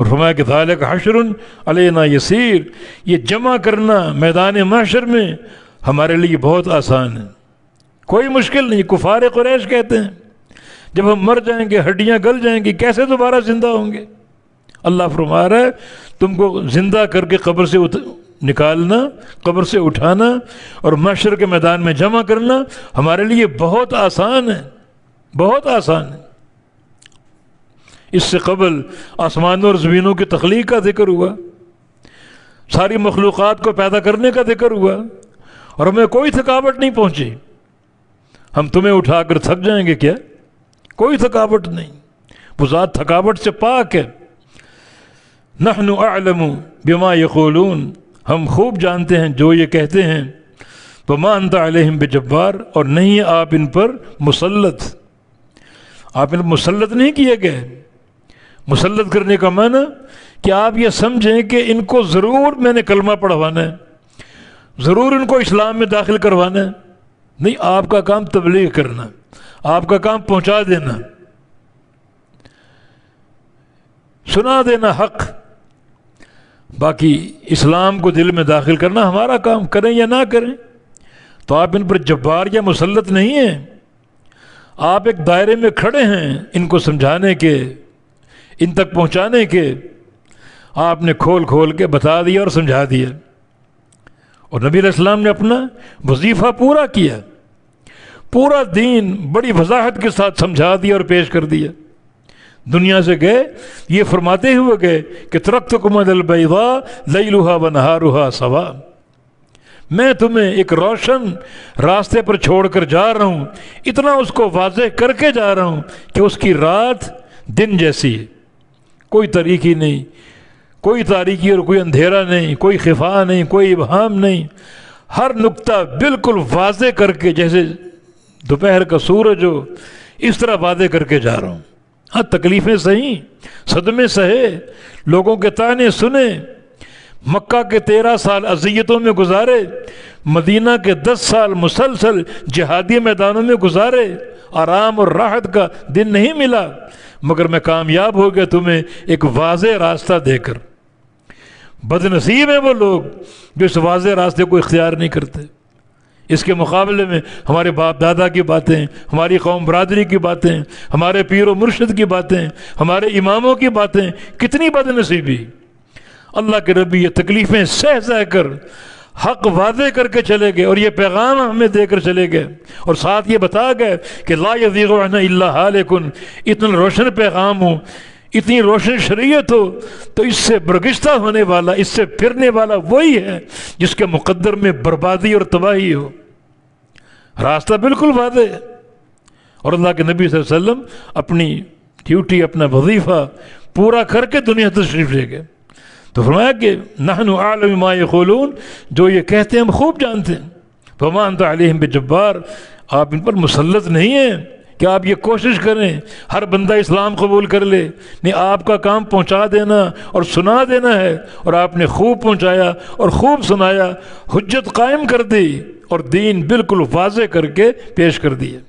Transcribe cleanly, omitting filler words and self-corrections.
اور فرمایا کہ ذالک حشر علینا یسیر، یہ جمع کرنا میدان محشر میں ہمارے لیے بہت آسان ہے، کوئی مشکل نہیں۔ کفار قریش کہتے ہیں جب ہم مر جائیں گے، ہڈیاں گل جائیں گی، کیسے دوبارہ زندہ ہوں گے؟ اللہ فرما رہا ہے تم کو زندہ کر کے قبر سے نکالنا، قبر سے اٹھانا اور محشر کے میدان میں جمع کرنا ہمارے لیے بہت آسان ہے، بہت آسان ہے۔ اس سے قبل آسمانوں اور زمینوں کی تخلیق کا ذکر ہوا، ساری مخلوقات کو پیدا کرنے کا ذکر ہوا، اور ہمیں کوئی تھکاوٹ نہیں پہنچی۔ ہم تمہیں اٹھا کر تھک جائیں گے کیا؟ کوئی تھکاوٹ نہیں، وہ ذات تھکاوٹ سے پاک ہے۔ نحن اعلم بما یقولون، ہم خوب جانتے ہیں جو یہ کہتے ہیں۔ وما انت علیہم بجبار، اور نہیں ہے آپ ان پر مسلط، آپ ان پر مسلط نہیں کیے گئے۔ مسلط کرنے کا معنی کہ آپ یہ سمجھیں کہ ان کو ضرور میں نے کلمہ پڑھوانا ہے، ضرور ان کو اسلام میں داخل کروانا ہے۔ نہیں، آپ کا کام تبلیغ کرنا، آپ کا کام پہنچا دینا، سنا دینا حق، باقی اسلام کو دل میں داخل کرنا ہمارا کام، کریں یا نہ کریں۔ تو آپ ان پر جبار یا مسلط نہیں ہیں، آپ ایک دائرے میں کھڑے ہیں ان کو سمجھانے کے، ان تک پہنچانے کے۔ آپ نے کھول کھول کے بتا دیا اور سمجھا دیا، اور نبی علیہ السلام نے اپنا وظیفہ پورا کیا، پورا دین بڑی وضاحت کے ساتھ سمجھا دیا اور پیش کر دیا۔ دنیا سے گئے یہ فرماتے ہوئے گئے کہ ترکتکم علی البیضاء لیلھا ونہارھا سواء، میں تمہیں ایک روشن راستے پر چھوڑ کر جا رہا ہوں، اتنا اس کو واضح کر کے جا رہا ہوں کہ اس کی رات دن جیسی ہے، کوئی تاریکی نہیں، کوئی تاریکی اور کوئی اندھیرا نہیں، کوئی خفا نہیں، کوئی ابہام نہیں، ہر نقطہ بالکل واضح کر کے، جیسے دوپہر کا سورج ہو اس طرح واضح کر کے جا رہا ہوں۔ ہاں تکلیفیں سہیں، صدمے سہے، لوگوں کے طعنے سنے، مکہ کے 13 سال اذیتوں میں گزارے، مدینہ کے 10 سال مسلسل جہادی میدانوں میں گزارے، آرام اور راحت کا دن نہیں ملا، مگر میں کامیاب ہو گیا تمہیں ایک واضح راستہ دے کر۔ بد نصیب ہیں وہ لوگ جو اس واضح راستے کو اختیار نہیں کرتے۔ اس کے مقابلے میں ہمارے باپ دادا کی باتیں، ہماری قوم برادری کی باتیں، ہمارے پیر و مرشد کی باتیں، ہمارے اماموں کی باتیں، کتنی بد نصیبی۔ اللہ کے نبی یہ تکلیفیں سہ سہ کر حق واضح کر کے چلے گئے، اور یہ پیغام ہمیں دے کر چلے گئے، اور ساتھ یہ بتا گئے کہ لا یزیغ عنہ الا ہالک، اتنا روشن پیغام ہو، اتنی روشن شریعت ہو تو اس سے برگشتہ ہونے والا، اس سے پھرنے والا وہی ہے جس کے مقدر میں بربادی اور تباہی ہو۔ راستہ بالکل واضح ہے، اور اللہ کے نبی صلی اللہ علیہ وسلم اپنی ڈیوٹی، اپنا وظیفہ پورا کر کے دنیا تشریف لے گئے۔ تو فرمایا کہ نحن اعلم ما یقولون، جو یہ کہتے ہیں ہم خوب جانتے ہیں۔ فما انت علیہم بجبار، آپ ان پر مسلط نہیں ہیں کہ آپ یہ کوشش کریں ہر بندہ اسلام قبول کر لے، نہیں، آپ کا کام پہنچا دینا اور سنا دینا ہے، اور آپ نے خوب پہنچایا اور خوب سنایا، حجت قائم کر دی اور دین بالکل واضح کر کے پیش کر دیا۔